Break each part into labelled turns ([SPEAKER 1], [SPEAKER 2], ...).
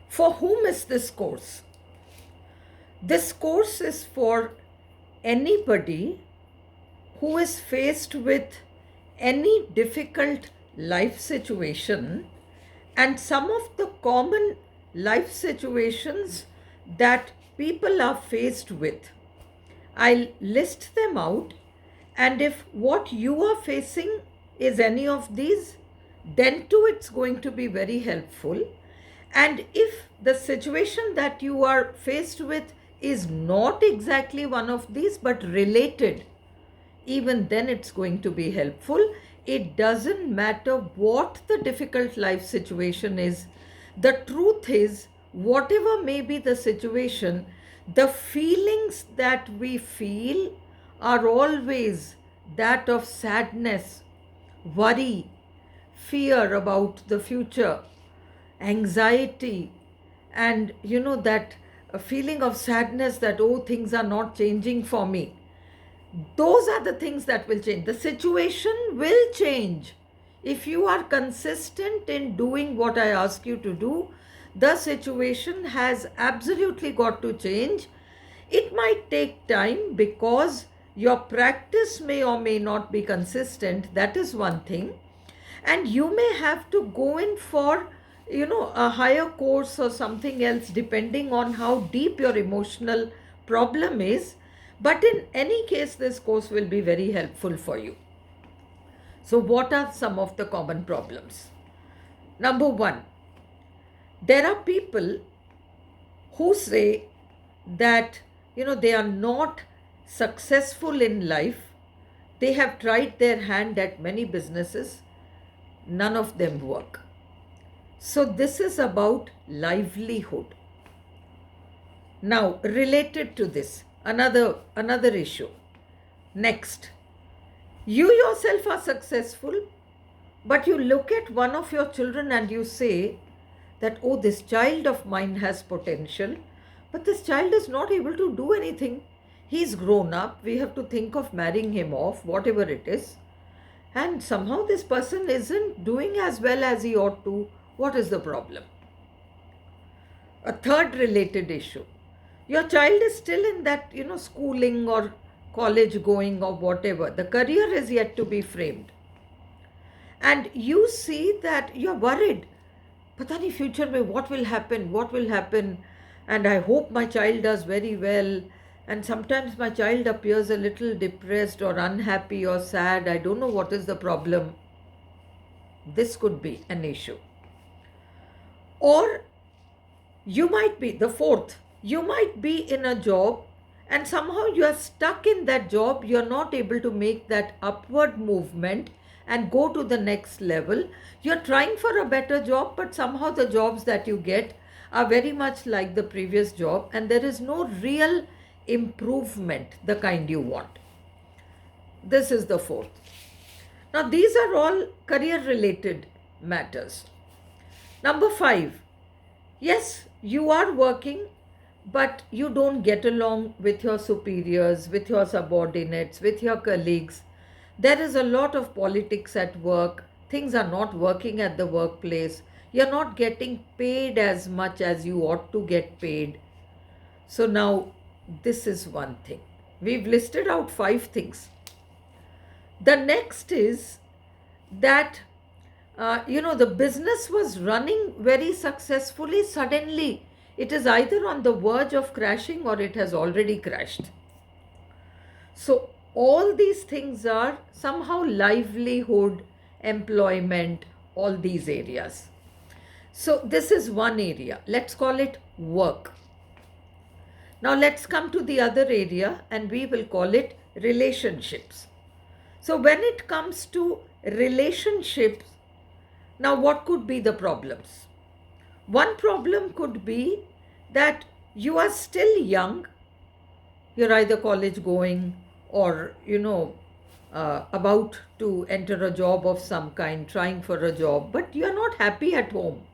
[SPEAKER 1] For whom is this course? This course is for anybody who is faced with any difficult life situation, and some of the common life situations that people are faced with. I'll list them out, and if what you are facing is any of these, then too it's going to be very helpful. And if the situation that you are faced with is not exactly one of these but related, even then it's going to be helpful. It doesn't matter what the difficult life situation is. The truth is, whatever may be the situation, the feelings that we feel are always that of sadness, worry, fear about the future, anxiety, and that feeling of sadness that, oh, things are not changing for me. Those are the things that will change. The situation will change. If you are consistent in doing what I ask you to do, the situation has absolutely got to change. It might take time because your practice may or may not be consistent. That is one thing. And you may have to go in for a higher course or something else depending on how deep your emotional problem is. But in any case, this course will be very helpful for you. So what are some of the common problems? Number one, there are people who say that they are not successful in life. They have tried their hand at many businesses, none of them work. So this is about livelihood. Now, related to this, another issue. Next, you yourself are successful, but you look at one of your children and you say that, oh, this child of mine has potential, but this child is not able to do anything. He's grown up. We have to think of marrying him off, whatever it is. And somehow this person isn't doing as well as he ought to. What is the problem? A third related issue. Your child is still in that, schooling or college going or whatever. The career is yet to be framed. And you see that you're worried. Pata nahi future mein what will happen? And I hope my child does very well. And sometimes my child appears a little depressed or unhappy or sad. I don't know what is the problem. This could be an issue. Or you might be, the fourth, you might be in a job and somehow you are stuck in that job. You're not able to make that upward movement and go to the next level. You're trying for a better job, but somehow the jobs that you get are very much like the previous job and there is no real improvement, the kind you want. This is the fourth. Now, these are all career related matters. Number 5, yes, you are working, but you don't get along with your superiors, with your subordinates, with your colleagues. There is a lot of politics at work. Things are not working at the workplace. You're not getting paid as much as you ought to get paid. So now, this is one thing. We've listed out 5 things. The next is that the business was running very successfully. Suddenly, it is either on the verge of crashing or it has already crashed. So, all these things are somehow livelihood, employment, all these areas. So, this is one area. Let's call it work. Now, let's come to the other area and we will call it relationships. So, when it comes to relationships, now, what could be the problems? One problem could be that you are still young. You're either college going or, about to enter a job of some kind, trying for a job, but you're not happy at home.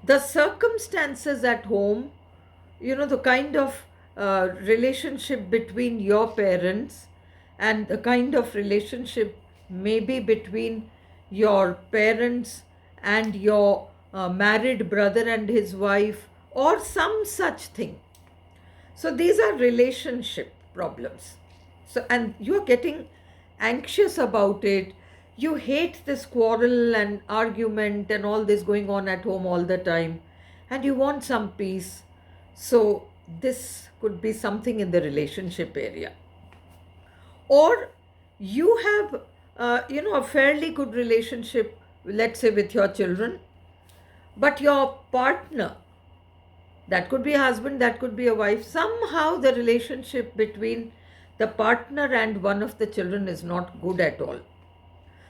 [SPEAKER 1] The circumstances at home, the kind of relationship between your parents and the kind of relationship maybe between your parents and your married brother and his wife, or some such thing. So these are relationship problems. So, and you're getting anxious about it. You hate this quarrel and argument and all this going on at home all the time, and you want some peace. So, this could be something in the relationship area. Or you have, a fairly good relationship, let's say with your children, but your partner, that could be a husband, that could be a wife, somehow the relationship between the partner and one of the children is not good at all.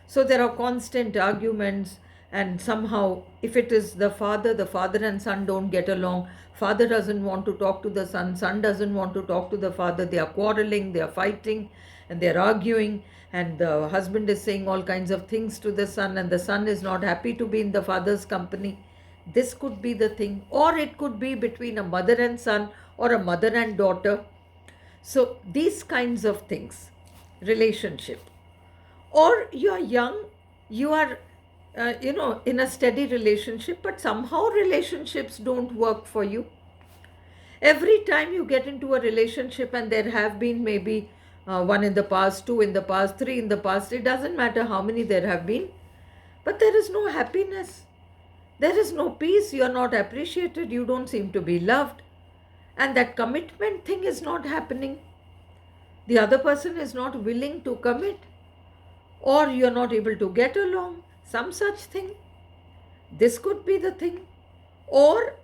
[SPEAKER 1] So there are constant arguments, and somehow, if it is the father and son don't get along. Father doesn't want to talk to the son doesn't want to talk to the father. They are quarreling, they are fighting, and they are arguing. And the husband is saying all kinds of things to the son, and the son is not happy to be in the father's company. This could be the thing, or it could be between a mother and son, or a mother and daughter. So, these kinds of things, relationship. Or you are young, you are, in a steady relationship, but somehow relationships don't work for you. Every time you get into a relationship, and there have been maybe one in the past, two in the past, three in the past, it doesn't matter how many there have been, but there is no happiness. There is no peace. You are not appreciated. You don't seem to be loved. And that commitment thing is not happening. The other person is not willing to commit, or you are not able to get along. Some such thing. This could be the thing. Or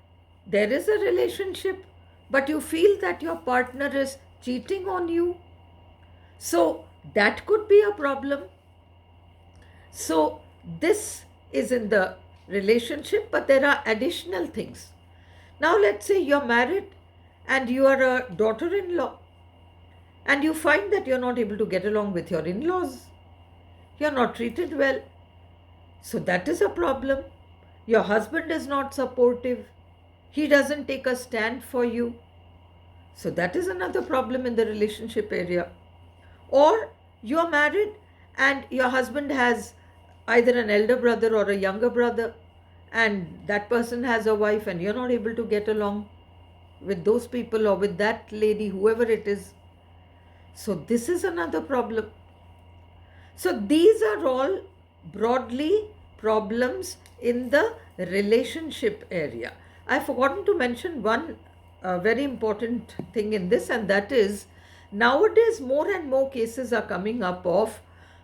[SPEAKER 1] there is a relationship, but you feel that your partner is cheating on you. So that could be a problem. So this is in the relationship, but there are additional things. Now let's say you're married and you are a daughter-in-law, and you find that you're not able to get along with your in-laws. You're not treated well. So that is a problem. Your husband is not supportive. He doesn't take a stand for you. So that is another problem in the relationship area. Or you're married and your husband has either an elder brother or a younger brother, and that person has a wife, and you're not able to get along with those people or with that lady, whoever it is. So this is another problem. So these are all broadly problems in the relationship area. I've forgotten to mention one very important thing in this, and that is nowadays more and more cases are coming up of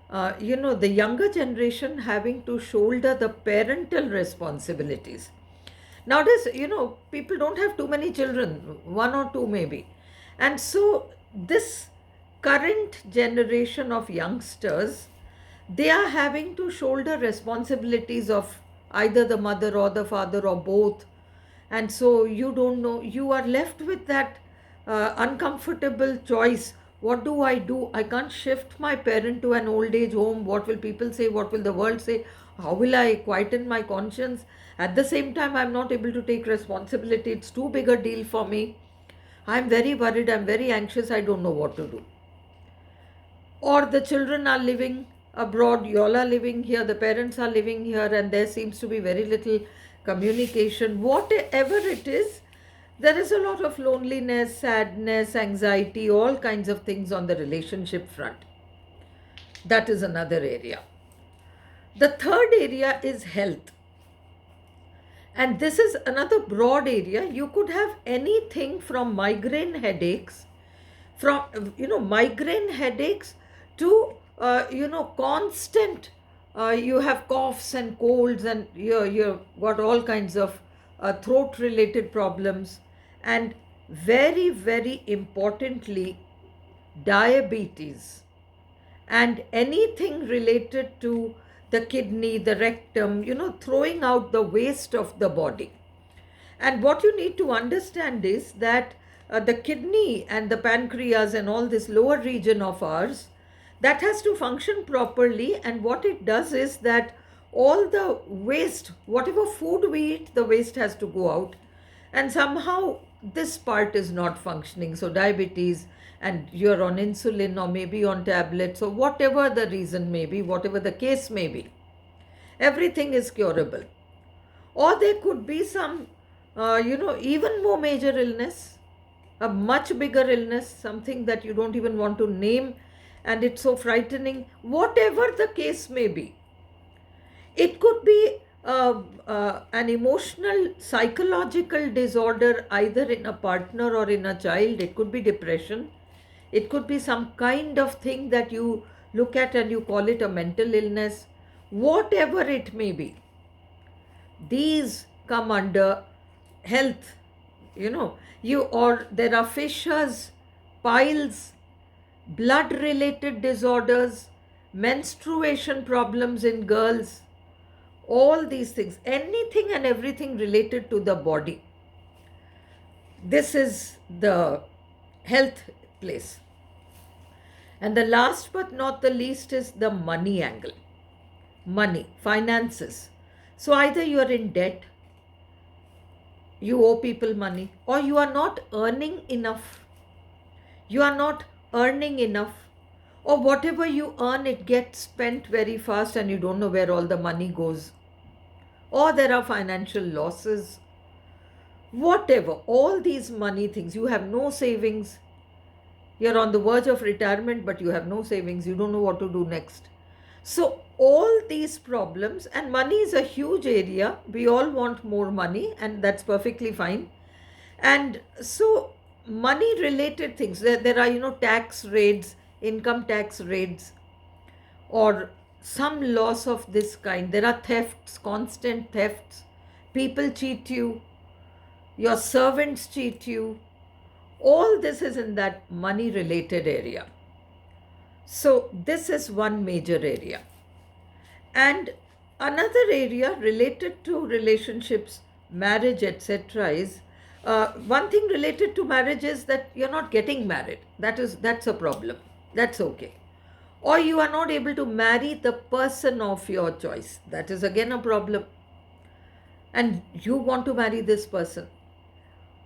[SPEAKER 1] the younger generation having to shoulder the parental responsibilities. Nowadays, people don't have too many children, one or two maybe. And so this current generation of youngsters, they are having to shoulder responsibilities of either the mother or the father or both. And so you don't know, you are left with that uncomfortable choice. What do? I can't shift my parent to an old age home. What will people say? What will the world say? How will I quieten my conscience? At the same time, I'm not able to take responsibility. It's too big a deal for me. I'm very worried. I'm very anxious. I don't know what to do. Or the children are living abroad. You all are living here. The parents are living here, and there seems to be very little communication. Whatever it is, there is a lot of loneliness, sadness, anxiety, all kinds of things on the relationship front. That is another area. The third area is health. And this is another broad area. You could have anything from migraine headaches, to, constant, you have coughs and colds, and you've got all kinds of throat related problems. And very, very importantly, diabetes and anything related to the kidney, the rectum, throwing out the waste of the body. And what you need to understand is that the kidney and the pancreas and all this lower region of ours, that has to function properly. And what it does is that all the waste, whatever food we eat, the waste has to go out. And somehow this part is not functioning. So diabetes, and you're on insulin or maybe on tablets, or whatever the reason may be, whatever the case may be, everything is curable. Or there could be some even more major illness, a much bigger illness, something that you don't even want to name, and it's so frightening, whatever the case may be. It could be an emotional, psychological disorder, either in a partner or in a child. It could be depression. It could be some kind of thing that you look at and you call it a mental illness. Whatever it may be, these come under health. Or there are fissures, piles, blood related disorders, menstruation problems in girls, all these things, anything and everything related to the body. This is the health place. And the last but not the least is the money angle. Money, finances. So either you are in debt, you owe people money, or you are not earning enough. You are not earning enough, or whatever you earn, it gets spent very fast and you don't know where all the money goes. Or there are financial losses. Whatever, all these money things, you have no savings. You're on the verge of retirement, but you have no savings. You don't know what to do next. So all these problems, and money is a huge area. We all want more money, and that's perfectly fine. And so money related things, there are, tax raids, income tax raids, or some loss of this kind. There are thefts, constant thefts. People cheat you. Your servants cheat you. All this is in that money related area. So this is one major area. And another area related to relationships, marriage, etc. is one thing related to marriage is that you're not getting married. That's a problem. That's okay. Or you are not able to marry the person of your choice. That is again a problem. And you want to marry this person.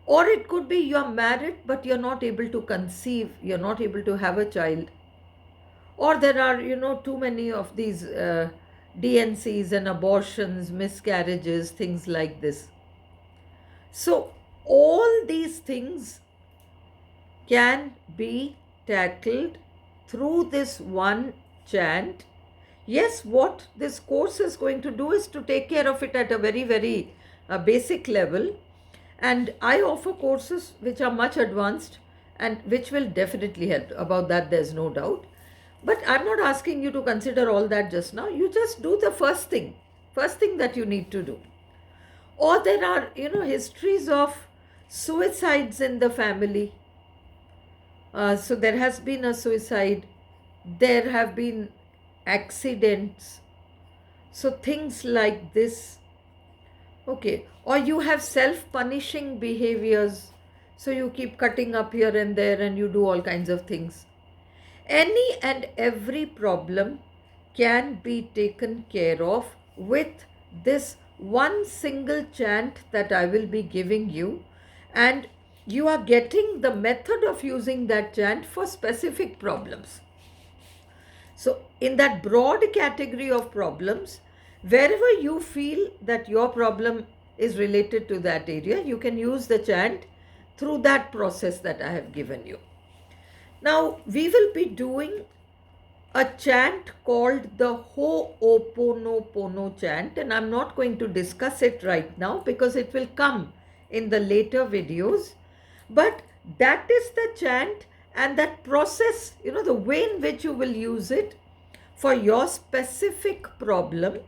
[SPEAKER 1] Or it could be you're married, but you're not able to conceive, you're not able to have a child. Or there are, too many of these DNCs and abortions, miscarriages, things like this. So all these things can be tackled through this one chant. Yes, what this course is going to do is to take care of it at a very, very basic level. And I offer courses which are much advanced and which will definitely help. About that, there's no doubt. But I'm not asking you to consider all that just now. You just do the first thing that you need to do. Or there are, histories of suicides in the family. So there has been a suicide. There have been accidents. So things like this. Okay. Or you have self-punishing behaviors. So you keep cutting up here and there and you do all kinds of things. Any and every problem can be taken care of with this one single chant that I will be giving you. And you are getting the method of using that chant for specific problems. So in that broad category of problems, wherever you feel that your problem is related to that area, you can use the chant through that process that I have given you. Now, we will be doing a chant called the Ho'oponopono chant, and I'm not going to discuss it right now because it will come in the later videos. But that is the chant, and that process, the way in which you will use it for your specific problem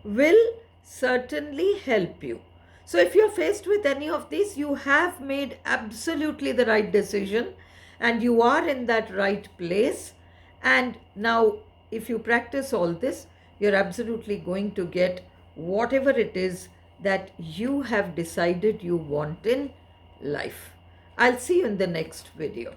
[SPEAKER 1] will certainly help you. So if you're faced with any of these, you have made absolutely the right decision and you are in that right place. And now if you practice all this, you're absolutely going to get whatever it is that you have decided you want in life. I'll see you in the next video.